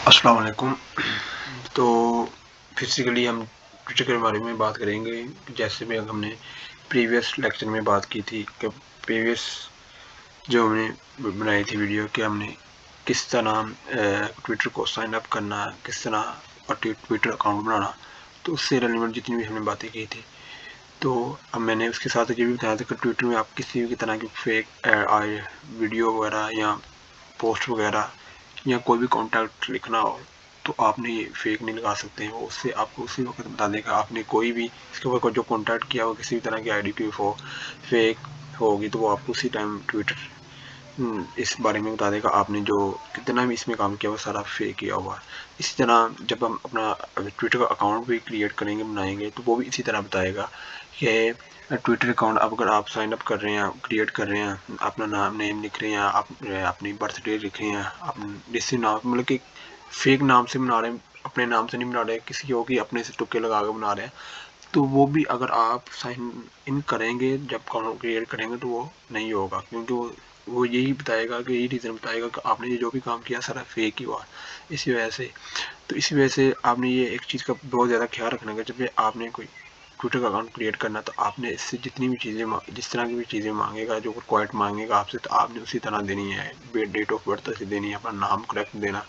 السلام علیکم۔ تو فزیکلی ہم ٹویٹر کے بارے میں بات کریں گے، جیسے میں ہم نے پریویس لیکچر میں بات کی تھی کہ پریویس جو ہم نے بنائی تھی ویڈیو کہ ہم نے کس طرح ٹویٹر کو سائن اپ کرنا، کس طرح ٹویٹر اکاؤنٹ بنانا، تو اس سے ریلیونٹ جتنی بھی ہم نے باتیں کی تھی۔ تو اب میں نے اس کے ساتھ یہ بھی بتایا تھا کہ ٹویٹر میں آپ کسی بھی طرح کی فیک ویڈیو وغیرہ یا پوسٹ وغیرہ یا کوئی بھی کانٹیکٹ لکھنا ہو تو آپ نے یہ فیک نہیں لگا سکتے ہیں، وہ اس سے آپ کو اسی وقت بتا دے گا۔ آپ نے کوئی بھی اس کے اوپر جو کانٹیکٹ کیا ہو کسی بھی طرح کی آئی ڈی کی فیک ہوگی تو وہ آپ کو اسی ٹائم ٹویٹر اس بارے میں بتا دے گا آپ نے جو کتنا بھی اس میں کام کیا وہ سارا فیک کیا ہوا۔ اسی طرح جب ہم اپنا ٹویٹر کا اکاؤنٹ بھی کریٹ کریں گے، بنائیں گے، تو وہ بھی اسی طرح بتائے گا کہ ٹویٹر اکاؤنٹ اگر آپ سائن اپ کر رہے ہیں، کریٹ کر رہے ہیں، اپنا نیم لکھ رہے ہیں، اپنی برتھ ڈے لکھ رہے ہیں، جس نام مطلب کہ فیک نام سے بنا رہے ہیں، اپنے نام سے نہیں بنا رہے، کسی اور کی اپنے سے ٹکے لگا کے بنا رہے ہیں، تو وہ بھی اگر آپ سائن ان کریں گے جب اکاؤنٹ کریٹ کریں گے تو وہ نہیں ہوگا، کیونکہ وہ یہی بتائے گا کہ یہی ریزن بتائے گا کہ آپ نے جو بھی کام کیا سارا فیک ہی ہوا۔ اسی وجہ سے آپ نے یہ ایک چیز کا بہت زیادہ خیال رکھنا ہے کہ جب آپ نے کوئی ٹویٹر کا اکاؤنٹ کریٹ کرنا تو آپ نے اس سے جتنی بھی چیزیں جس طرح کی بھی چیزیں مانگے گا، جو کوائٹ مانگے گا آپ سے، تو آپ نے اسی طرح دینی ہے، ڈیٹ آف برتھ سے دینی ہے، اپنا نام کریکٹ دینا۔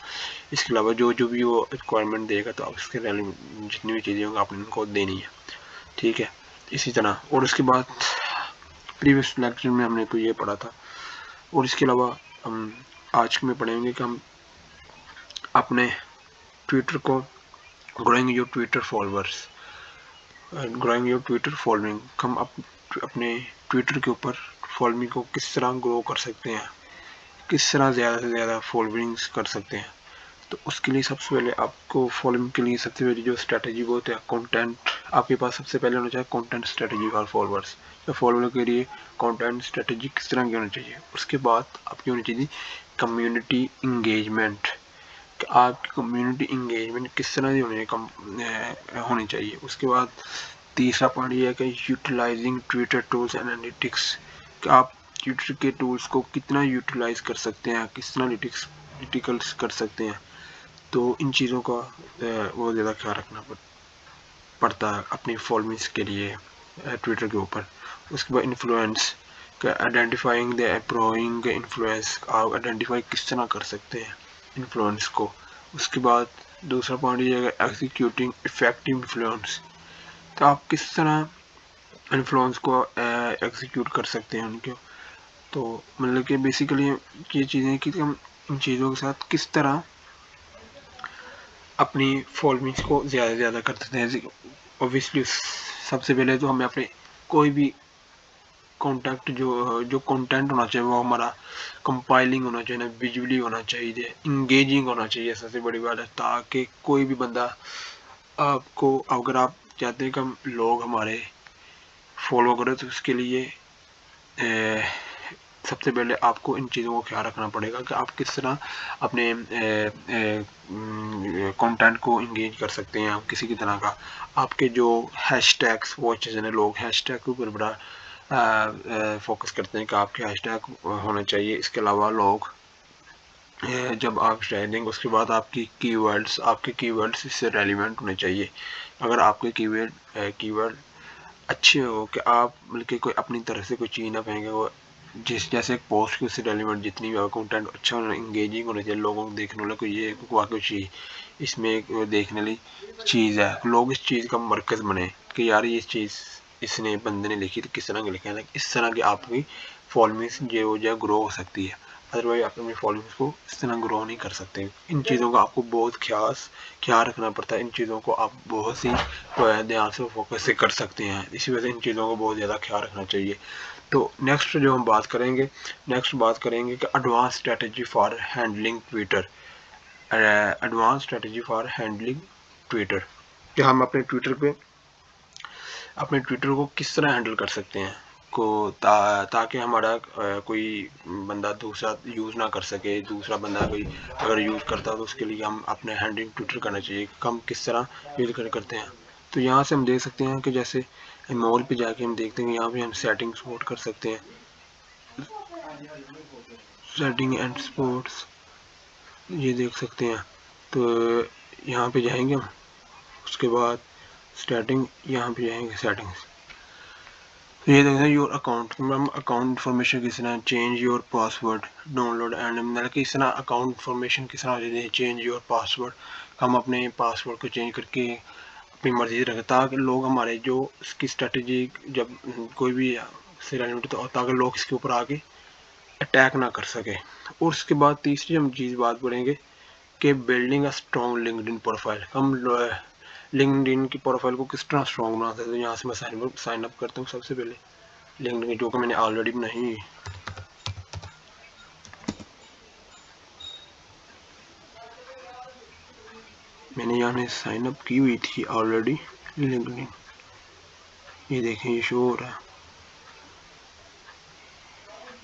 اس کے علاوہ جو بھی وہ ریکوائرمنٹ دے گا تو آپ اس کے جتنی بھی چیزیں ہوں گی آپ نے ان کو دینی ہے، ٹھیک ہے۔ اسی طرح اور اس کے بعد پریویس لیکچر میں ہم نے تو یہ پڑھا تھا، اور اس کے علاوہ ہم آج میں پڑھیں گے کہ ہم اپنے ٹویٹر کو growing your Twitter followers, growing your Twitter following, ہم اپنے ٹویٹر کے اوپر فالوئنگ کو کس طرح گرو کر سکتے ہیں، کس طرح زیادہ سے زیادہ فالوئنگس کر سکتے ہیں۔ تو اس کے لیے سب سے پہلے آپ کو فالوئنگ کے لیے سب سے پہلے جو اسٹریٹجی وہ ہوتا ہے کانٹینٹ، آپ کے پاس سب سے پہلے ہونا چاہیے کانٹینٹ اسٹریٹجی فار فالوورس، یا فالوور کے لیے کانٹینٹ اسٹریٹجی کس طرح کی ہونی چاہیے۔ اس کے بعد آپ کی ہونی چاہیے کمیونٹی انگیجمنٹ، کہ آپ کی کمیونٹی انگیجمنٹ کس طرح کی ہونی چاہیے۔ اس کے بعد تیسرا پوائنٹ یہ ہے کہ utilising Twitter tools and analytics, کہ آپ ٹویٹر کے ٹولس کو کتنا یوٹیلائز کر سکتے ہیں، کس طرح انالیٹکس کر سکتے ہیں۔ تو ان چیزوں کا بہت زیادہ خیال رکھنا پڑتا ہے اپنی فالوئنگس کے لیے ٹویٹر کے اوپر۔ اس کے بعد انفلوئنس، کہ آئیڈینٹیفائنگ دا اپروئنگ انفلوئنس، آپ آئیڈینٹیفائی کس طرح کر سکتے ہیں انفلوئنس کو۔ اس کے بعد دوسرا پوائنٹ یہ ہے کہ ایگزیکیوٹنگ افیکٹو انفلوئنس، تو آپ کس طرح انفلوئنس کو ایگزیکیوٹ کر سکتے ہیں ان کو۔ تو مطلب کہ بیسیکلی یہ چیزیں کہ ہم ان چیزوں کے ساتھ کس طرح اپنی فالوئنگس کو زیادہ سے زیادہ کر سکتے ہیں۔ اوبیسلی سب سے پہلے تو ہمیں اپنے کوئی بھی کانٹیکٹ جو کانٹینٹ ہونا چاہیے وہ ہمارا کمپائلنگ ہونا چاہیے، ویژولی ہونا چاہیے، انگیجنگ ہونا چاہیے، سب سے بڑی بات ہے، تاکہ کوئی بھی بندہ آپ کو، اگر آپ چاہتے ہیں کہ لوگ ہمارے فالو کریں تو اس کے لیے سب سے پہلے آپ کو ان چیزوں کو خیال رکھنا پڑے گا کہ آپ کس طرح اپنے کانٹینٹ کو انگیج کر سکتے ہیں کسی کی طرح کا۔ آپ کے جو ہیش ٹیگس وہ اچھے سے لوگ ہیش ٹیگ کے اوپر بڑا فوکس کرتے ہیں کہ آپ کے ہیش ٹیگ ہونا چاہیے۔ اس کے علاوہ لوگ جب آپ شیئر دیں گے اس کے بعد آپ کی کی ورڈس اس سے ریلیونٹ ہونے چاہیے۔ اگر آپ کے کی ورڈ اچھے ہو کہ آپ بلکہ کوئی اپنی طرف سے کوئی چیز نہ پھینکے، وہ جیسے ایک پوسٹ کی اس سے ریلیونٹ جتنی بھی کانٹینٹ اچھا ہونا، انگیجنگ ہونا چاہیے، لوگوں کو دیکھنے والا کوئی یہ واقعی چیز اس میں ایک دیکھنے والی چیز ہے، لوگ اس چیز کا مرکز بنے کہ یار یہ چیز اس نے بندے نے لکھی تو کس طرح کی لکھا ہے، اس طرح کی آپ کی فالوئنگس جو گرو ہو سکتی ہے۔ ادروائز آپ اپنی فالوئنگس کو اس طرح گرو نہیں کر سکتے۔ ان چیزوں کا آپ کو بہت خیال رکھنا پڑتا ہے، ان چیزوں کو آپ بہت سی دھیان سے فوکس سے کر سکتے ہیں، اسی وجہ سے ان چیزوں کو بہت زیادہ خیال رکھنا چاہیے۔ تو نیکسٹ جو ہم بات کریں گے کہ advance strategy for handling Twitter, advance strategy for handling Twitter, کہ ہم اپنے ٹویٹر کو کس طرح ہینڈل کر سکتے ہیں تاکہ ہمارا کوئی بندہ دوسرا یوز نہ کر سکے، دوسرا بندہ کوئی اگر یوز کرتا ہے تو اس کے لیے ہم اپنے ہینڈلنگ ٹویٹر کرنا چاہیے کہ ہم کس طرح یوز کرتے ہیں۔ تو یہاں سے ہم دیکھ سکتے ہیں کہ جیسے مول پہ جا کے ہم دیکھتے ہیں کہ یہاں پہ ہم سیٹنگ سپورٹ کر سکتے ہیں، سیٹنگ اینڈ سپورٹس یہ دیکھ سکتے ہیں۔ تو یہاں پہ جائیں گے ہم، اس کے بعد اسٹارٹنگ یہاں پہ جائیں گے سیٹنگس. یہ دیکھیں گے یور اکاؤنٹ، ہم اکاؤنٹ انفارمیشن کس طرح change your password download and مطلب کس طرح اکاؤنٹ انفارمیشن کس طرح ہو جاتی ہے چینج یور پاسورڈ. ہم اپنے پاسورڈ کو چینج کر کے اپنی مرضی سے رکھیں تاکہ لوگ ہمارے جو اس کی اسٹریٹجی جب کوئی بھی سے ریلیویٹ تو تاکہ لوگ اس کے اوپر آگے اٹیک نہ کر سکے. اور اس کے بعد تیسری ہم چیز بات کریں گے کہ building a strong linked in profile. ہم لنکڈ ان کی پروفائل کو کس طرح اسٹرانگ بنا سکتے ہیں. یہاں سے میں سائن اپ کرتا ہوں سب سے پہلے لنکڈ ان جو کہ میں نے آلریڈی بنائی ہے. میں نے یہاں سائن اپ کی ہوئی تھی آلریڈی لنکڈ ان. یہ دیکھیں یہ شو ہو رہا ہے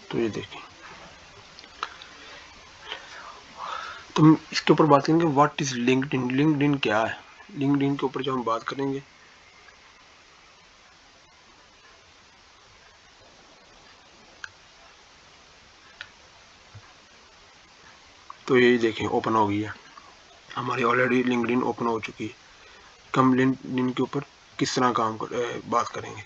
تو یہ دیکھیں. تو ہم اس کے اوپر بات کریں گے what is LinkedIn. LinkedIn کیا ہے. لنکڈ ان کے اوپر جو ہم بات کریں گے تو یہ دیکھیں اوپن ہو گئی ہے ہماری آلریڈی لنکڈ ان اوپن ہو چکی ہے. ہم لنکڈ ان کے اوپر کس طرح بات کریں گے.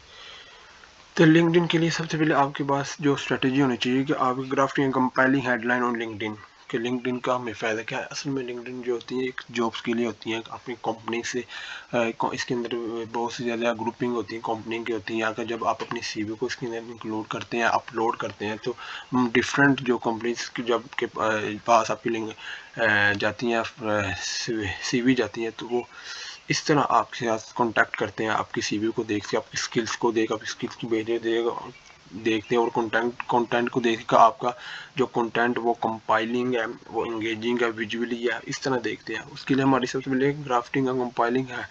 تو لنکڈ ان کے لیے سب سے پہلے آپ کے پاس جو اسٹریٹجی ہونی چاہیے کہ آپ crafting compiling headline on LinkedIn کہ لنکڈ ان کا ہمیں فائدہ کیا ہے. اصل میں لنکڈ ان جو ہوتی ہے ایک جابس کے لیے ہوتی ہیں اپنی کمپنی سے. اس کے اندر بہت سی زیادہ گروپنگ ہوتی ہیں کمپنی کی ہوتی ہیں. یا کہ جب آپ اپنی سی وی کو اس کے اندر انکلوڈ کرتے ہیں اپلوڈ کرتے ہیں تو ڈفرینٹ جو کمپنیز کی جب کے پاس آپ کی لنک جاتی ہیں سی وی جاتی ہیں تو وہ اس طرح آپ کے ساتھ کانٹیکٹ کرتے ہیں. آپ کی سی وی کو دیکھ کے آپ کی اسکلس کو دیکھ آپ اسکلس کی بھیجے دیکھتے ہیں اور کنٹینٹ کو دیکھ کر آپ کا جو کنٹینٹ وہ کمپائلنگ ہے وہ انگیجنگ ہے ویژولی ہے اس طرح دیکھتے ہیں. اس کے لیے ہماری سب سے پہلے گرافٹنگ اور کمپائلنگ ہے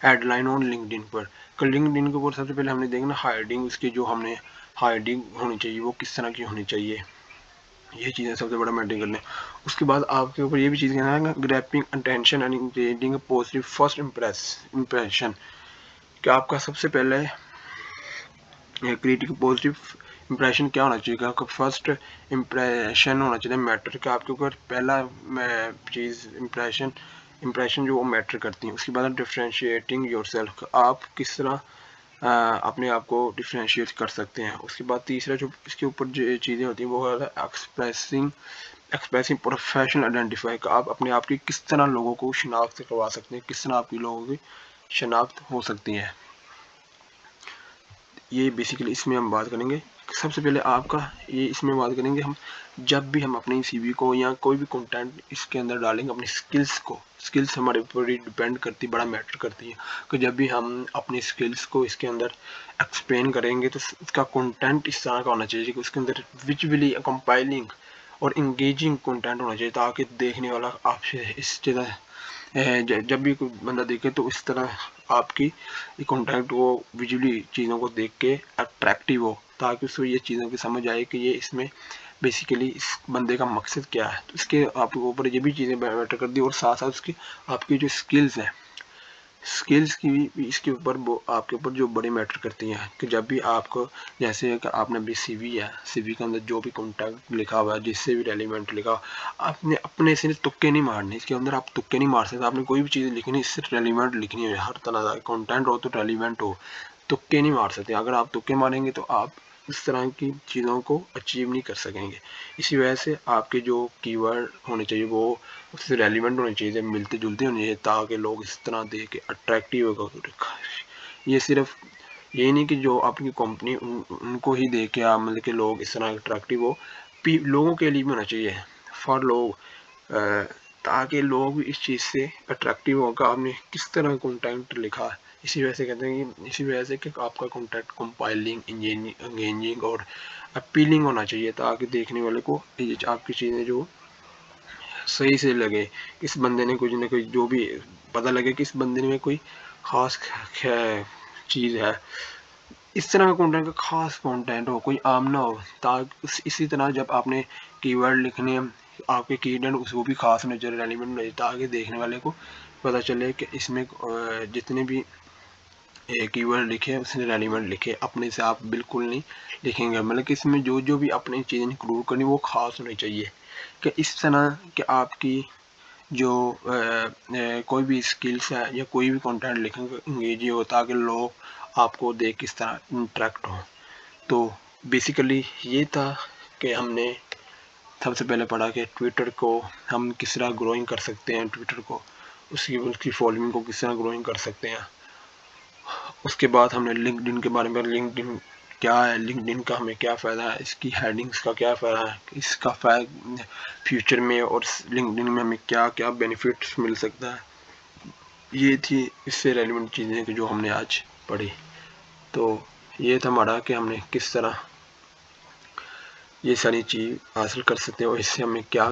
headline on LinkedIn پر. لنکڈ ان کے اوپر سب سے پہلے ہم نے دیکھنا ہائڈنگ اس کی جو ہم نے ہائڈنگ ہونی چاہیے وہ کس طرح کی ہونی چاہیے. یہ چیزیں سب سے بڑا میٹر کرنا ہے. اس کے بعد آپ کے اوپر یہ بھی چیز کہنا ہے grabbing attention and engaging positive first impression کہ آپ کا سب سے پہلے کریٹک پازیٹیو امپریشن کیا ہونا چاہیے کہ آپ کا فرسٹ امپریشن ہونا چاہیے میٹر کہ آپ کے اوپر پہلا چیز امپریشن جو وہ میٹر کرتی ہیں. اس کے بعد ڈفرینشیٹنگ یور سیلف آپ کس طرح اپنے آپ کو ڈفرینشیٹ کر سکتے ہیں. اس کے بعد تیسرا جو اس کے اوپر جو چیزیں ہوتی ہیں وہ ایکسپریسنگ پروفیشنل آئیڈینٹیفائی کہ آپ اپنے آپ کی کس طرح لوگوں کو شناخت کروا سکتے ہیں کس طرح آپ کی لوگوں کی شناخت ہو سکتی ہے. یہ بیسیکلی اس میں ہم بات کریں گے. سب سے پہلے آپ کا یہ اس میں بات کریں گے ہم جب بھی ہم اپنی سی وی کو یا کوئی بھی کنٹینٹ اس کے اندر ڈالیں گے اپنی اسکلس ہمارے اوپر ڈپینڈ کرتی بڑا میٹر کرتی ہے کہ جب بھی ہم اپنی اسکلس کو اس کے اندر ایکسپلین کریں گے تو اس کا کنٹینٹ اس طرح کا ہونا چاہیے کہ اس کے اندر ویژولی کمپائلنگ اور انگیجنگ کنٹینٹ ہونا چاہیے تاکہ دیکھنے والا آپ سے اس طرح جب بھی کوئی بندہ دیکھے تو اس طرح آپ کی کنٹینٹ وہ ویژولی چیزوں کو دیکھ کے اٹریکٹیو ہو تاکہ اس کو یہ چیزوں کی سمجھ آئے کہ یہ اس میں بیسیکلی اس بندے کا مقصد کیا ہے. تو اس کے آپ کے اوپر یہ بھی چیزیں میٹر کر دی اور ساتھ ساتھ اس کی آپ کی جو اسکلز ہیں اسکلس کی بھی اس کے اوپر آپ کے اوپر جو بڑی میٹر کرتی ہیں کہ جب بھی آپ کو جیسے کہ آپ نے ابھی سی وی ہے سی وی کے اندر جو بھی کانٹیکٹ لکھا ہوا ہے جس سے بھی ریلیونٹ لکھا آپ نے اپنے سے تکے نہیں مارنے. اس کے اندر آپ تکے نہیں مار سکتے. آپ نے کوئی بھی چیز لکھنی اس سے ریلیونٹ لکھنی ہے. ہر طرح کا کانٹینٹ ہو تو ریلیونٹ ہو. تکے نہیں مار سکتے. اگر آپ تکے ماریں گے تو آپ اس طرح کی چیزوں کو اچیو نہیں کر سکیں گے. اسی وجہ سے آپ کے جو کی ورڈ ہونے چاہیے وہ اس سے ریلیونٹ ہونے چاہیے ملتے جلتے ہونے چاہیے تاکہ لوگ اس طرح دیکھ کے اٹریکٹیو ہوگا. یہ صرف یہ نہیں کہ جو اپنی کمپنی ان کو ہی دیکھ کے مطلب کہ لوگ اس طرح اٹریکٹیو ہو لوگوں کے لیے بھی ہونا چاہیے فار لوگ تاکہ لوگ بھی اس چیز سے اٹریکٹیو ہو کہ آپ نے کس طرح کنٹینٹ لکھا ہے. اسی وجہ سے کہتے ہیں کہ اسی وجہ سے کہ آپ کا کنٹینٹ کمپائلنگ انگیجنگ اور اپیلنگ ہونا چاہیے تاکہ دیکھنے والے کو آپ کی چیزیں جو صحیح سے لگے. اس بندے نے کچھ نہ کچھ جو بھی پتہ لگے کہ اس بندے میں کوئی خاص چیز ہے. اس طرح کا کنٹینٹ کا خاص کنٹینٹ ہو کوئی عام نہ ہو تاکہ اسی طرح جب آپ نے کی ورڈ لکھنے آپ کے کی ورڈ اس کو بھی خاص ہونے چاہیے ریلیونٹ ہونے تاکہ دیکھنے والے کو پتہ چلے کہ اس میں جتنے بھی کی ورڈ لکھے اس نے ریلیونٹ لکھے. اپنے سے آپ بالکل نہیں لکھیں گے مطلب کہ اس میں جو بھی اپنی چیزیں انکلوڈ کرنی وہ خاص ہونی چاہیے کہ اس طرح کہ آپ کی جو کوئی بھی اسکلس ہے یا کوئی بھی کنٹینٹ لکھیں گے جی ہو تاکہ لوگ آپ کو دیکھ کس طرح انٹریکٹ ہوں. تو بیسیکلی یہ تھا کہ ہم نے سب سے پہلے پڑھا کہ ٹویٹر کو ہم کس طرح گروئنگ کر سکتے ہیں، ٹویٹر کو اس کی فالوئنگ کو کس طرح گروئنگ کر سکتے ہیں. اس کے بعد ہم نے لنکڈ ان کے بارے میں، لنکڈ ان کیا ہے، لنکڈ ان کا ہمیں کیا فائدہ ہے، اس کی ہیڈنگس کا کیا فائدہ ہے، اس کا فیوچر میں اور لنکڈ ان میں ہمیں کیا کیا بینیفٹس مل سکتا ہے. یہ تھی اس سے ریلیونٹ چیزیں جو ہم نے آج پڑھی. تو یہ تھا ہمارا کہ ہم نے کس طرح یہ ساری چیز حاصل کر سکتے ہیں اور اس سے ہمیں کیا